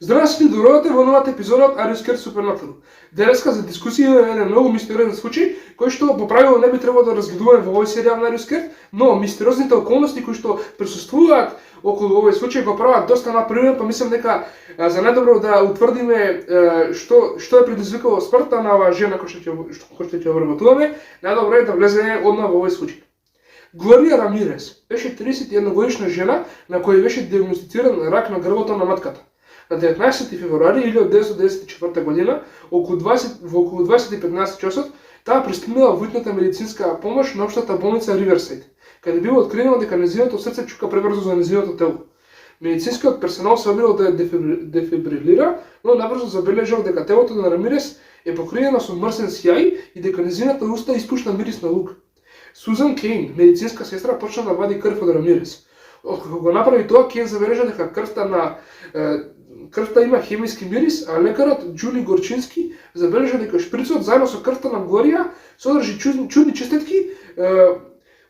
Здравствуйте, добро во новата епизода од Ариускер Супернатурал. Денеска за дискусија е еден многу мистериозен случај, кој што по правило не би требало да разгледуваме во овој серијал на Ариускер, но мистериозните околности кои што присуствуваат околу овој случај го прават доста напрежен, па мислам дека за најдобро да утврдиме што е предизвикало смртта на оваа жена кој што ќе вработуваме, најдобро е да влеземе одма во овој случај. Глорија Рамирес беше 31 годишна жена на која беше диагностициран рак на грлото на матката. На 19 февруари 1994 година, во околу 20:15 часот, таа пристигнала во hitната медицинска помош на општата болница Риверсайд, каде било откриено дека нејзиното срце чука пребрзо за нејзиното тело. Медицинскиот персонал се обидел да ја дефибрилира, но набрзо забележал дека телото на Рамирес е покриено со мрсен сјај и дека нејзината уста испушта мирис на лук. Сузан Кейн, медицинска сестра, почна да вади крв од Рамирес. Откако го направи тоа, Кейн забележа дека крвта има хемиски мирис, а лекарот Џули Горчински забележа дека шприцот заедно со крвта на Глорија содржи чудни честитки,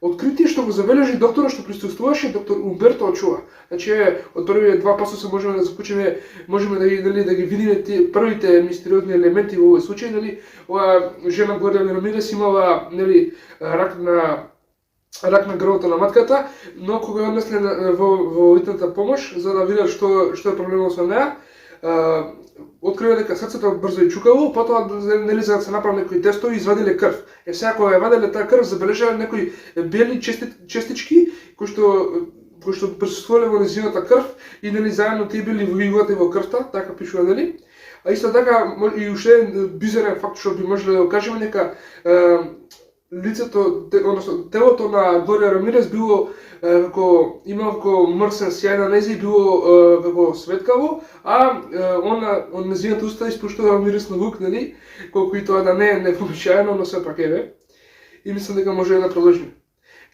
откритие што го забележи докторот што присуствуваше, доктор Умберто Очуа. Значи, од првите два пасуса можеме да заклучиме, можеме да ги видиме првите мистериозни елементи во овој случај, нели, оваа жена Глорија Рамирес имала, нели, рак на грлото на матката, но кога ја однесле во hitната помош за да видат што е проблемот со неа, открива дека срцето брзо и чукало, потоа нели за да се направи некои тестови извадиле крв. Сега кога ја вадиле таа крв забележале некои бели честички кои што присуствувале во нејзината крв и нели заедно тие били влегувате во крвта, така пишува, нели? А исто така и уште бизарен факт што би можеле да го кажеме дека лицето, односно телото на Глорија Рамирес било имало како мрсен сјај на нејзи, било како светкаво, а од нејзината уста испуштува мирис на лук, нели, колку и тоа да не е невообичаено, но сепак еве. И мислам дека може да продолжиме.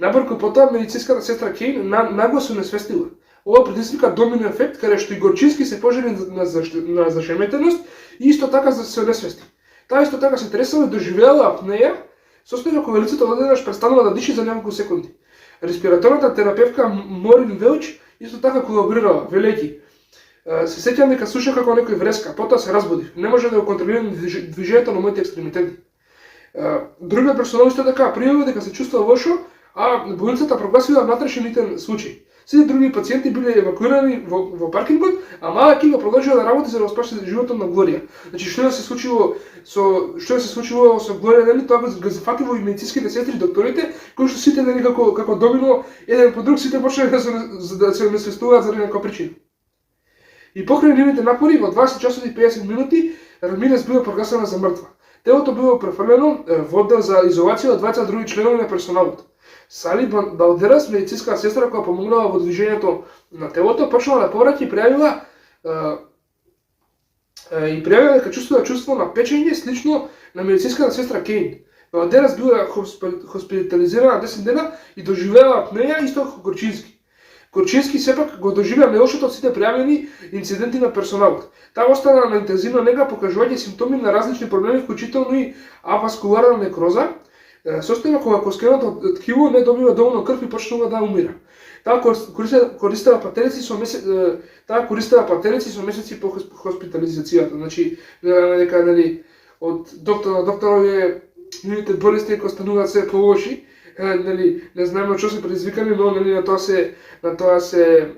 Набрко потоа медицинската сестра Кейн нагло се несвестила. Ова предизвика домино ефект, каде што и Горчински се пожени на зашеметеност и исто така се несвести. Таа исто така се тресала и доживеала апнеја, состојано кога лицето одеднаш престанува да диши за неколку секунди. Респираторната терапевка Морин Велч исто така колаборирала, велејќи: се сеќавам дека слушах како некој вреска, потоа се разбудив. Не може да го контролирам движењето на моите екстремитети. Другиот персонал исто така пријавил дека се чувствува лошо, а болницата прогласила внатрешен случај. Сите други пациенти биле евакуирани во паркингот, а мала екипа продолжила да работи за да спаси животот на Глорија. Значи што се случило со Глорија, нели, тоа го зафатило и медицинските сестри, докторите, кои што сите, нели, како домино еден по друг сите почнале да се несвестуваат заради некоја причина. И покрај нивните напори во 20 часот и 50 минути Рамирес била прогласена за мртва. Телото било префрлено во оддел за изолација од 20 други членови на персоналот. Сали Балдерас, медицинска сестра која помогнала во движењето на телото, почнала да повраќа и пријавила дека чувство на печење слично на медицинската сестра Кейн. Балдерас била хоспитализирана 10 дена и доживеала апнеја исто како Горчински. Горчински сепак го доживеа најлошото од сите пријавени инциденти на персоналот. Таа остана на интензивна нега покажувајќи симптоми на различни проблеми, вклучително и аваскуларна некроза, состојба кога коскеното ткиво не добива доволно крв и почнува да умира. Таа користела патерици со месеци по хоспитализацијата. Значи, дека, нели, од доктор на докторови нивните болести кои стануваат се полоши, нели, не знаеме што се предизвикани, но нели на тоа се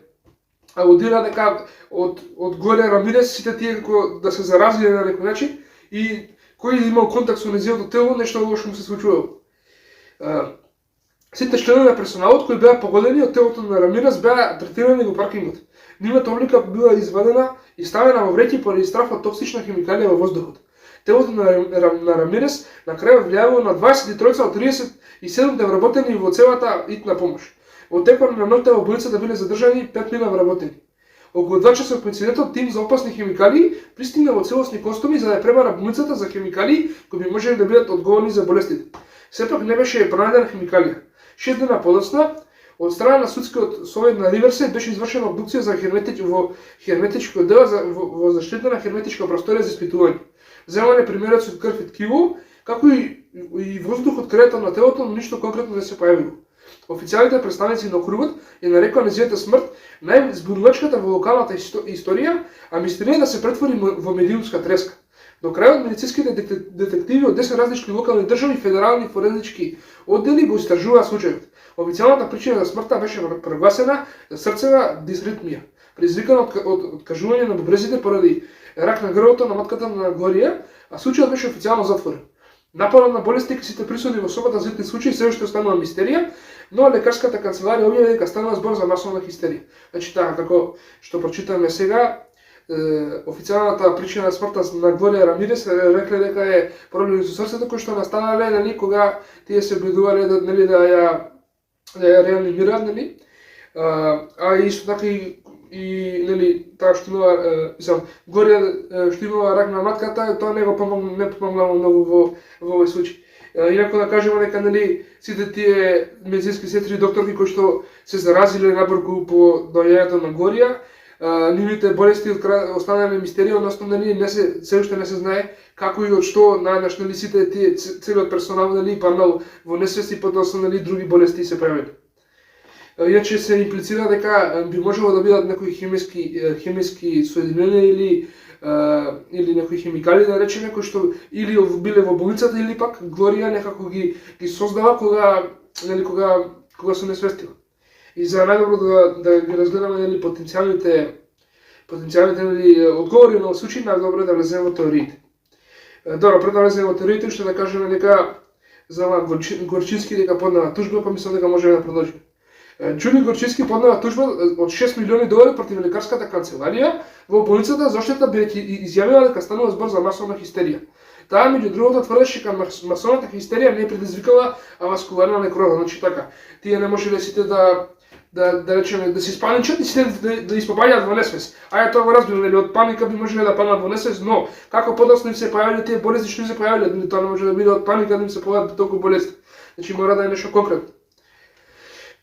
алудира дека од Глорија Рамирес сите тие како да се заразиле на некој начин и кој имал контакт со нејзиното тело, нешто лошо му се случувало. Сите членови на персоналот кои беа погодени од телото на Рамирес беа третирани во паркингот. Нивната облика била извадена и ставена во вреќи поради страф од токсична хемикалија во воздухот. Телото на Рамирес на крај влијавало на 23 од 37 вработени во целата hitна помош. Во текот на ноќта во болницата биле задржани 5 вработени. Околу 2 часа по инцидентот тим за опасни хемикалии пристигна во целосни костоми за да ја пребара болницата за хемикалии кои би можеле да бидат одговорни за болестите. Сепак не беше пронајдена хемикалија. 6 дена подоцна, од страна на судскиот совет на Риверсайд беше извршена обдукција во херметичко дел во заштитена херметичка просторија за испитување. Земане примерот од крв и ткиво, како и воздух од креветот на телото, но ништо конкретно не се појавило. Официјалните представници на округот ја нарекоа нејзината смрт најзбунувачката во локалната историја, а мистерија да се претвори во медиумска треска. До крајот медицинските детективи од 10 различни локални држави и федерални форензички оддели го истражуваа случајот. Официјалната причина за смртта беше прогласена срцева дисритмија, предизвикана од откажување на бубрезите поради рак на грлото на матката на Глорија, а случајот беше официјално затворен. Нападот на болести и сите присуди во собата за тие случаи се уште останува мистерија, но лекарската канцеларија објави дека станува збор за масовна хистерија. Значи така како што прочитаме сега, официјалната причина на смртта на Глорија Рамирес рекле дека е проблеми со срцето кои што настанале, нели, кога тие се обидувале да, нели, да ја реанимираат, нели, а исто така и нели таа што имала Глорија што имала рак на матката, тоа не помогнало многу во овој случај. Инаку да кажеме дека, нели, сите тие медицински сестри и докторки кои што се заразиле набрзо по доаѓањето на Глорија, нивните болести останале мистерија, односно, нели, се уште не се знае како и од што најнаш, нели, сите тие целиот персонал, нели, паднал во несвест и потоа, нели, други болести се појавиле. Иначе се имплицира дека би можело да бидат некои хемиски соединенија или некои химикали, да речеме, кои што или биле во болницата или пак Глорија некако ги создава кога се несвестила. И за најдобро да ги разгледаме, нели, потенцијалните нели, одговори на случај, најдобро да влеземе во теориите. Добро, пред да влеземе во теориите, уште да кажеме дека за Горчински дека поднела тужба, па мислам дека можеме да продолжиме. Џули Горчински поднела тужба од 6 милиони долари против лекарската канцеларија во болницата за оштета бидејќи изјавила дека станува збор за масовна хистерија. Таа меѓу другото тврдеше дека масовната хистерија не предизвикала аваскуларна некроза, значи така. Тие не можеле сите да речеме да се испаничат и сите да испопаѓаат во несвест. Ајде тоа го разбирам, нели, од паника би можеле да паднат во несвест, но како подоцна им се појавиле тие болести што им се појавиле, нели, тоа не може да биде од паника да им се појават толку болести. Значи мора да е нешто конкретно.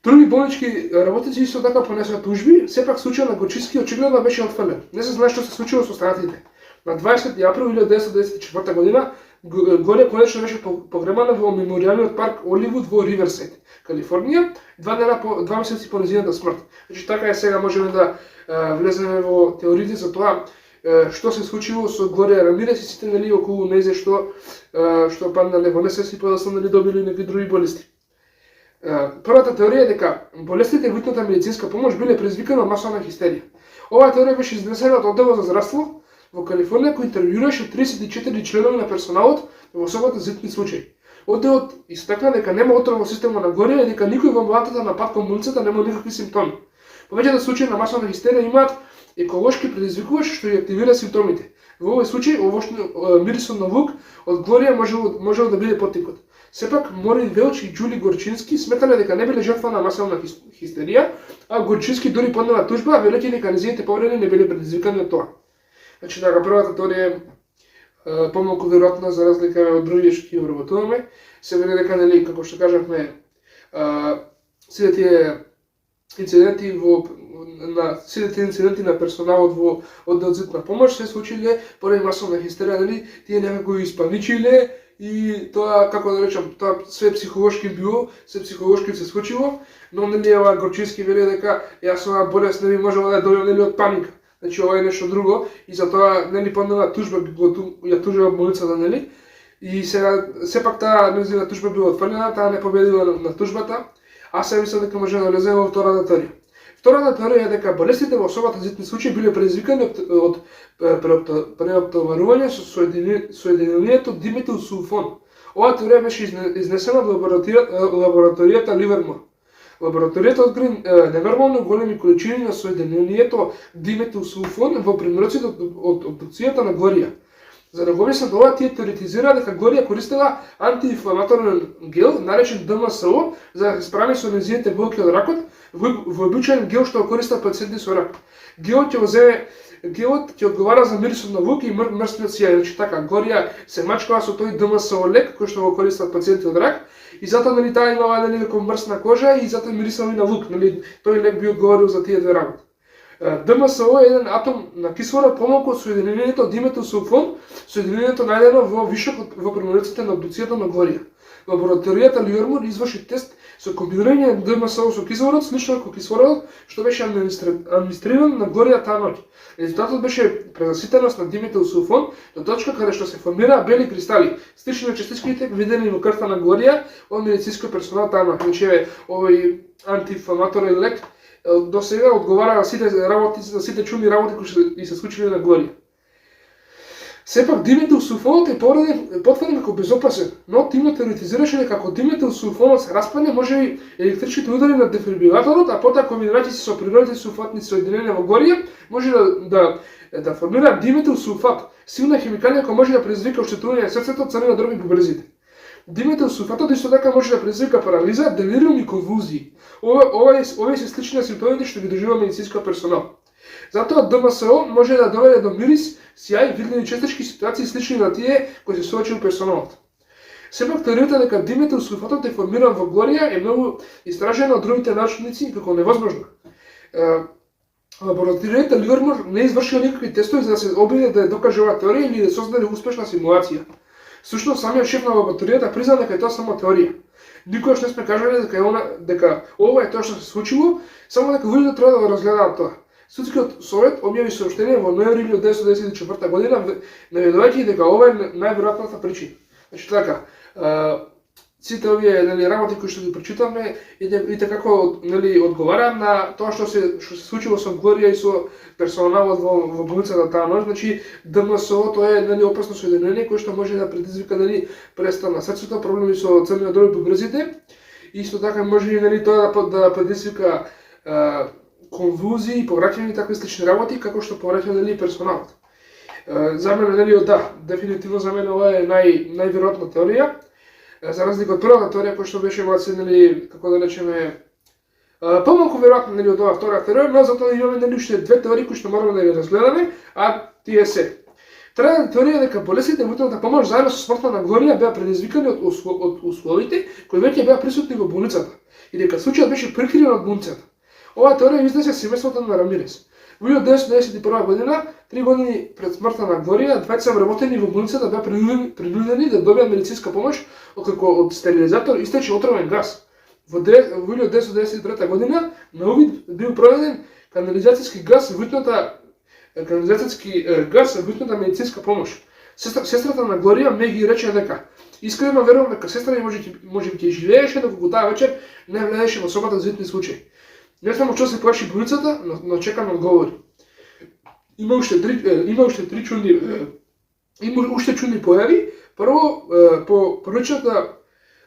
Други болнички работници исто така понесоа тужби, сепак случајот на Горчински очигледно беше отфрлен. Не се знае што се случило со останатите. На 20 април 1994 година Глорија конечно беше погребана во меморијалниот парк Оливуд во Риверсайд, Калифорнија, 2 месеци по нејзината смрт. Значи така е, сега можеме да влеземе во теориите за тоа што се случило со Глорија Рамирес и сите, нели, околу нејзе што паднале во несвест и подоцна, нели, добили некои други болести. Првата теорија е дека болестите во итната медицинска помош биле предизвикани од масовна хистерија. Оваа теорија беше изнесена од одделот за здравство во Калифорнија, кој интервјуираше 34 членови на персоналот во собата за итни случаи. Одделот истакна дека нема отров во системот на Глорија и дека никој во амбулантата на пат кон болницата нема никакви симптоми. Повеќето случаи на масовна хистерија имаат еколошки предизвикувачи што ја активира симптомите. Во овој случај мирисот на лук од Глорија можел да биде поттикот. Сепак Морин Велч и Џули Горчински сметале дека не биле жртва на масовна хистерија, а Горчински дури поднела тужба, велејќи дека нејзините повреди не биле предизвикани од тоа. Значи така, првата теорија е помалку веројатна за разлика од други што ги обработуваме. Се вели дека, нели, како што кажавме, сите тие инциденти на персоналот во оддел за итна помош се случиле поради масовна хистерија, нели, тие некако испаничиле и тоа, како да речам, тоа све психолошки било, све психолошки се случило, но, нели, ова Горчински вели дека јас оваа болест не би можела да дојде, нели, од паника. Значи ова е нешто друго и затоа, нели, поднела тужба, ја тужила болницата, нели, и сега сепак таа нејзина тужба била отфрлена, таа не победила на тужбата, а се мислам дека може да влеземе во втората теорија. Втората теорија е дека болестите во особата за итни случаи биле предизвикани од преоптоварување со соединението диметилсулфон. Оваа теорија беше изнесена од лабораторијата Ливермор. Лабораторијата откри ненормално големи количини на соединението диметилсулфон во примероците од обдукцијата на Глорија. За да го објаснат ова, тие теоретизираа дека Глорија користела антиинфламаторен гел, наречен ДМСО, за да се справи со нејзините болки од ракот, вообичаен гел што го користат пациенти со рак. Гелот ќе одговара за мирисот на лук и мрствиот сјај. Значи така, Глорија се мачкала со тој ДМСО лек кој што го користат пациенти од рак и затоа, нели, таа имала, нели, како мрсна кожа и затоа мирисала и на лук, нели, тој лек би одговорил за тие две работи. ДМСО е еден атом на кислород помалку од соединението диметилсулфон, соединението најдено во вишок во примероците на обдукцијата на Глорија. Лабораторијата Ливермор изврши тест со комбинирање на ДМСО со кислород, слично како кислородот што беше администриран на Горија таа ноќ. Резултатот беше презаситеност на диметилсулфон до точка каде што се формираа бели кристали, слични на частичките видени во крвта на Горија од медицинскиот персонал таа ноќ. Значи овој антиинфламаторен лек до сега одговара на сите работи, на сите чудни работи кои се случили на Горија. Сепак диметилсулфонот е потврден како безопасен, но тимот теоретизираше дека ако диметилсулфонот се распадне, можеби електричните удари на дефибрилаторот, а потоа комбинирајќи се со природните сулфатни соединенија во Горија, може да формира диметилсулфат, силна хемикалија која може да предизвика оштетување на срцето, црвени дроби и бубрезите. Диметилсулфатот исто така може да предизвика парализа, делириум и конвулзии. Овие се слични на симптомите што ги доживува медицинскиот персонал. Затоа ДМСО може да доведе до мирис, сјај, видливи честички ситуации слични на тие кои се соочил персоналот. Сепак теоријата дека диметилсулфатот е формиран во Горија е многу истражена од другите научници како невозможна. Лабораторијата Ливермор не извршила никакви тестови за да се обиде да докаже оваа теорија или да создаде успешна симулација. Всушност самиот шеф на лабораторијата признал дека е тоа само теорија. Никогаш не сме кажале дека ова е тоа што се случило, само дека луѓето треба да го разгледаат тоа. Судскиот совет објави соопштение во ноември 1994 година, наведувајќи дека ова е најверојатната причина. Значи така, сите овие работи кои што ги прочитавме и како одговарам на тоа што се случило со Горија и со персоналот во болницата таа ноќ. Значи ДМСО тоа е опасно соединение кое што може да предизвика престан на срцето, проблеми со црвениот дроб и бубрезите. Исто така може и тоа да предизвика конвулзии, повраќање и такви слични работи, како што повраќа персоналот. За мене, дефинитивно за мене ова е најверојатна теорија. За разлика од првата теорија која што беше како да речеме, помалку веројатно од оваа втора теорија, но затоа имаме уште две теории кои што мораме да ги разгледаме, а тие се. Третата теорија е дека болестите во утрната помош заедно со смртта на Горија беа предизвикани од условите кои веќе беа присутни во болницата и дека случајот беше прикривен од болницата. Оваа теорија изнесе семејството на Рамирес. Во 1991 година, 3 години пред смртта на Горија, двајца вработени во болницата беа принудени да добијат медицинска помош откако од стерилизатор истече отровен газ. Во 1993 година на увид бил проведен канализацијски газ во витната медицинска помош. Сестрата на Горија ме ги рече дека искрено верувам дека сестра ми може би ќе живееше доколку таа вечер не влезеше во собата за витни случаи. Не знам што се плаши болницата, но чекам одговори. Има уште чудни појави. Прво, по првичната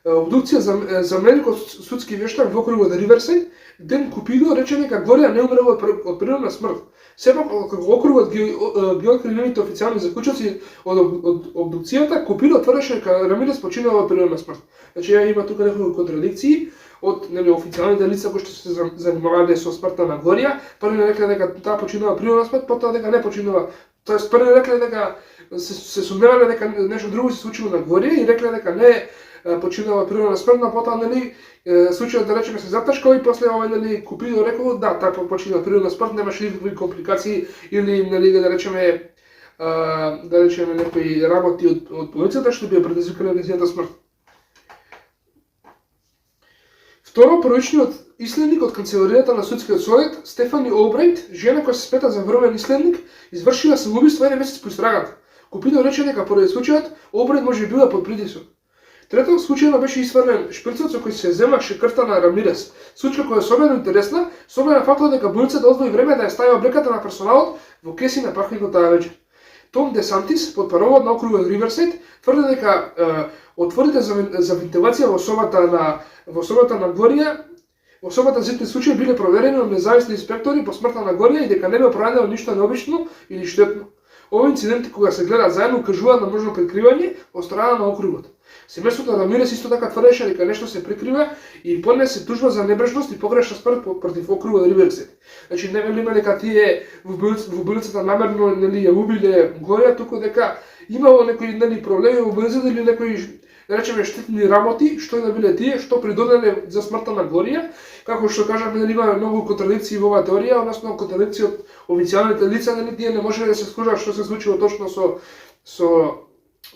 обдукција за медико-судски вештак во округот Риверсајд, Ден Купидо рече дека Горија не умрела од природна смрт. Сепак, како округот ги откри нивните официјални заклучоци од обдукцијата, Купидо тврдеше дека Рамирес починала од природна смрт. Значи, има тука некои контрадикции од официјалните лица кои што се занимавале со смртта на Горија. Први рекле дека таа починала природна смрт, потоа дека не починала. Тоест, први рекле дека се сумневале дека нешто друго се случило на Горија и рекле дека не починала природна смрт, но потоа случајот да речеме се заташкал и после овој Купидо рекол таа починала природна смрт, немаше никакви компликации или да речеме некои работи од болницата што би предизвикале нејзината смрт. Второ, првичниот исследник од канцеларијата на судскиот совет, Стефани Олбрайт, жена која се смета за врвен исследник, извршила самоубиство еден месец по истрагата. Купидо рече дека поради случајот Олбрайт може била под притисок. Трето, случајно беше исфрлен шприцот со кој се земаше крвта на Рамирес. Случај која е особено интересна, с оглед на фактот дека болницата одвои време да ја стави облеката на персоналот во кеси на паркингот таа вечер. Том Десантис, потпаровод на округот Риверсајд, тврди дека отворите за вентилација во собата на Горија, во собата за итни случаи биле проверени од независни инспектори по смртта на Горија и дека не бе пронајдено ништо необично или штетно. Овој инциденти кога се гледаат заедно укажуваат на можно прикривање од страна на округот. Семејството на Рамирес исто така тврдеше дека нешто се прикрива и поднесе тужба за небрежност и погрешна смрт против округот Риверсајд. Значи не велиме дека тие во болницата намерно ја убиле Горија, туку дека имало некои проблеми во болницата или некои да речеме штетни работи, што и да биле тие, што придодале за смртта на Горија, како што кажавме, има многу контрадикции во оваа теорија, односно контрадикции од официјалните лица, тие не можеле да се скажат што се случило точно со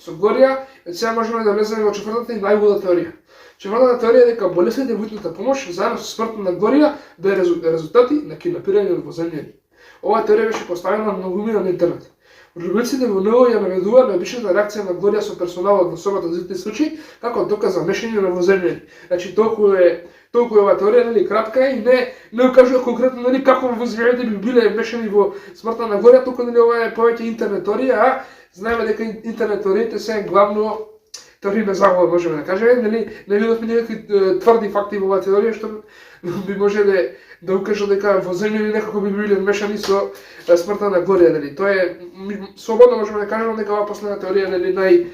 со Глорија, сега можеме да влеземе во четвртата и најлуда теорија. Четвртата теорија е дека болесните во итната помош заедно со смртта на Глорија беа резултати на киднапирање во земјани. Оваа теорија беше поставена на многумина на интернет. Вработниците во НЛО ја наведуваат на обичната реакција на Глорија со персоналот во собата за тие случаи, како доказ за мешање на воземјани. Значи толку е оваа теорија, нели, кратка и не укажува конкретно, нели, како воземјаните би биле мешани во смртта на Глорија, туку, нели, ова е повеќе интернет теорија, а знаеме дека интернет теориите се главно теории на заговор, можеме да кажеме, нели, не видовме никакви тврди факти во оваа теорија што би можеле да укажат дека воземјани некако би биле мешани со смртта на Глорија, нели. Тоа е слободно можеме да кажеме дека оваа последна теорија, нели,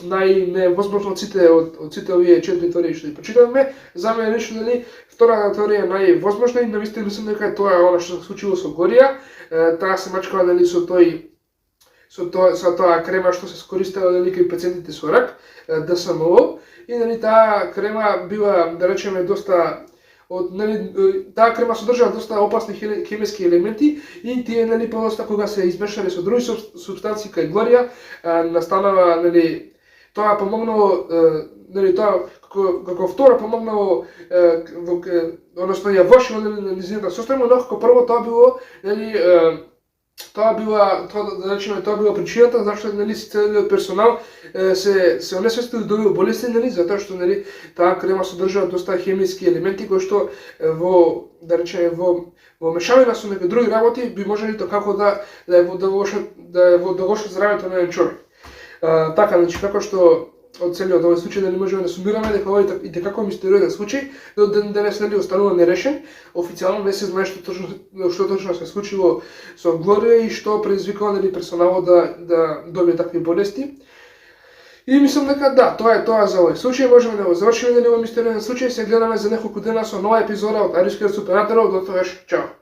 најневозможно од сите овие 4 теории што ги прочитавме. За мене лично, нели, втората теорија е највозможна и навистина мислам дека тоа е она што се случило со Глорија. Таа се мачкала, нели, со тоа крема што се скористела, нели, кај пациентите со рак, ДСМО, и, нели, таа крема била, да речеме, доста таа крема содржала доста опасни хемиски елементи и тие, нели, подоста кога се измешале со други супстанции кај Глорија, настанава, нели, тоа помогнало, нели, тоа како втора помогнало, односно ја влошило, нели, на низината состојба, но како прво тоа било, нели, тоа била причината зашто, нели, целиот персонал се онесвестил да добил болести, нели, затоа што, нели, таа крема содржува доста хемиски елементи кои што да речеме во мешавина со некои други работи би можели тоа како да влошат здравјето на еден човек. Така, значи, како што од целиот овој случај, нели, можеме да сумираме дека овој и како мистериозен случај до ден денес, нели, останува нерешен. Официјално не се знае што точно се случило со Глорија и што предизвикало, нели, персоналот да добие такви болести. И мислам дека да, тоа е тоа за овој случај. Можеме да го завршиме, нели, овој мистериозен случај. Се гледаме за неколку дена со нова епизода од Арискиот супернатеров. До тогаш, чао!